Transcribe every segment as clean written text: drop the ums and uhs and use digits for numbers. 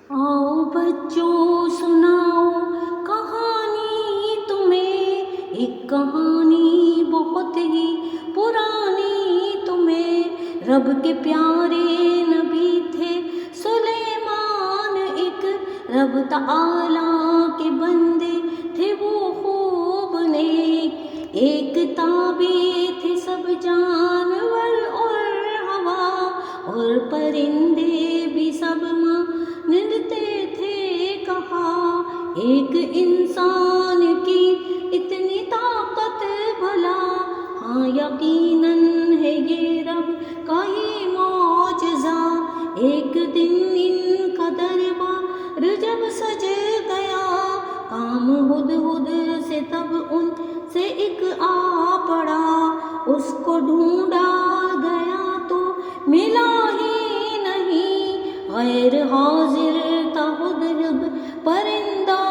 آؤ بچوں سناؤ کہانی تمہیں، ایک کہانی بہت ہی پرانی تمہیں۔ رب کے پیارے نبی تھے سلیمان، ایک رب تعالیٰ کے بندے تھے وہ خوب نیک۔ ایک تابع تھے سب جانور اور ہوا، اور پرندے بھی سب مانتے تھے کہا۔ ایک انسان کی اتنی طاقت بھلا، ہاں یقیناً ہے یہ رب کا ہی معجزہ۔ ایک دن ان کا دربار جب سج گیا، کام ہدہد سے تب ان سے ایک آ پڑا۔ اس کو ڈھونڈا گیا تو ملا ہی نہیں، غیر حاضر تھا ہدہد پرندہ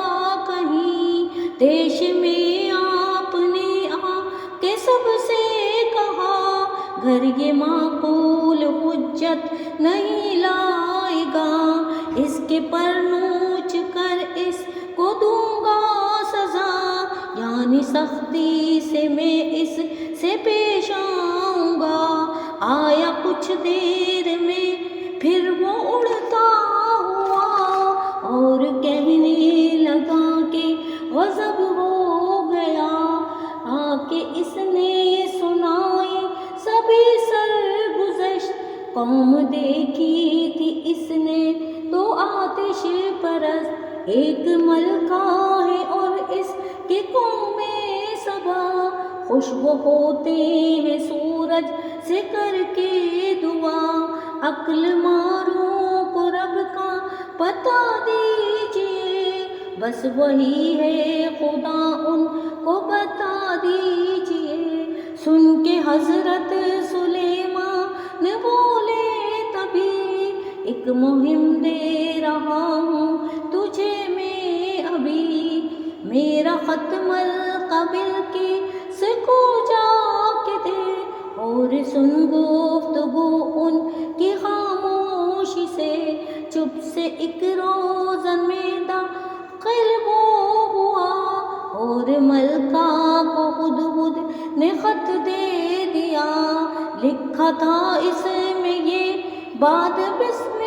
کہیں۔ دیش میں آپ نے آ کے سب سے کہا، گھر یہ معقول حجت نہیں لائے گا، اس کے پر نوچ کر اس کو دوں گا سزا، یعنی سختی سے میں اس سے پیش آؤں گا۔ آیا کچھ دیر میں پھر وہ اڑتا ہوا، اور کہنے لگا کہ غضب ہو گیا آ کے اس نے سنائی سبھی سرگزشت۔ قوم دیکھی تھی اس نے تو آتش پرست، ایک ملکہ ہے اور اس کی قوم سبا، خوش وہ ہوتے ہیں سورج سے کر کے دعا۔ عقل ماروں کو رب کا پتہ دیجئے، بس وہی ہے خدا ان کو بتا دیجئے۔ سن کے حضرت سلیمان بولے تبھی، ایک مہم دے رہا ہوں تجھے میں ابھی، میرا ختم القبل کس کو جا کے دے، اور سن گفتگو ان کی خاموشی سے۔ چپ سے ایک روزن میں داخل وہ ہوا، اور ملکہ کو ہدہد نے خط دے دیا۔ لکھا تھا اس میں یہ بات بسم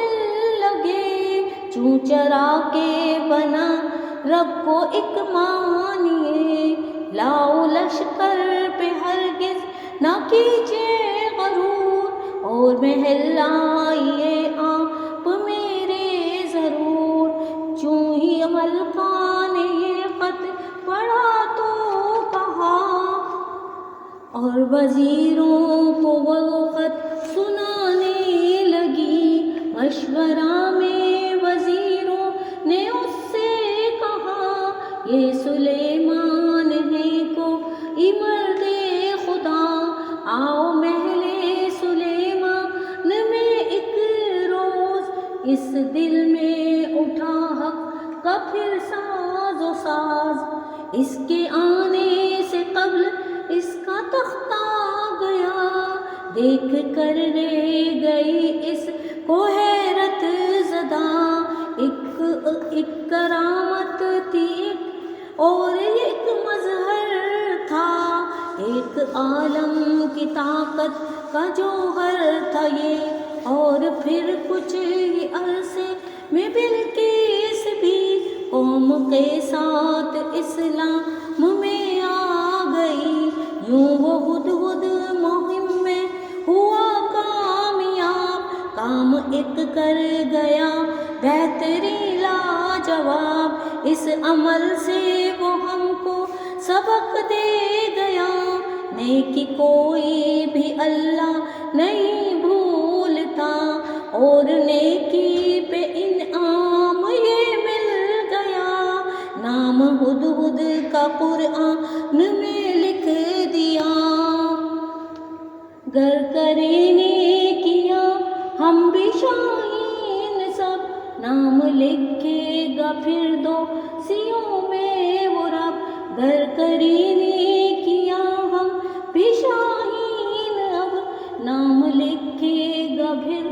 لگے، چوں چرا کے بنا رب کو ایک مانیے، لاؤ لشکر پہ ہرگز نہ کیجیے غرور، اور محل لائیے آپ میرے ضرور۔ چوں ہی ملکہ نے یہ خط پڑھا تو کہا، اور وزیروں کو وہ خط سنانے لگی۔ مشورہ میں وزیروں نے اس سے کہا، یہ سلیمان ہے کوئی مرد خدا، آؤ محل سلیمان میں ایک روز، اس دل میں اٹھا حق کا پھر ساز و ساز، اس کے آنے سے قبل اس کا تختہ گیا، دیکھ کر رہ گئی اس کو حیرت زدہ۔ ایک کرامت تھی اور ایک مظہر تھا، ایک عالم کی طاقت کا جوہر تھا یہ، اور پھر کچھ ہی عرصے میں بلقیس بھی قوم کے ساتھ اسلام میں آ گئی۔ یوں وہ ہدہد مہم میں ہوا کامیاب، کام ایک کر گیا بہترین لاجواب، اس عمل سے وہ ہم کو سبق دے گیا، نیکی کوئی بھی اللہ نہیں بھولتا، اور نیکی پہ انعام یہ مل گیا، نام ہدہد کا قرآن میں لکھ دیا۔ گر کریں نیکیاں ہم بھی شاہین سب، نام لکھے گا پھر دوسیوں میں وہ رب۔ گر کریں نیکیاں ہم بھی شاہین اب، نام لکھے گا پھر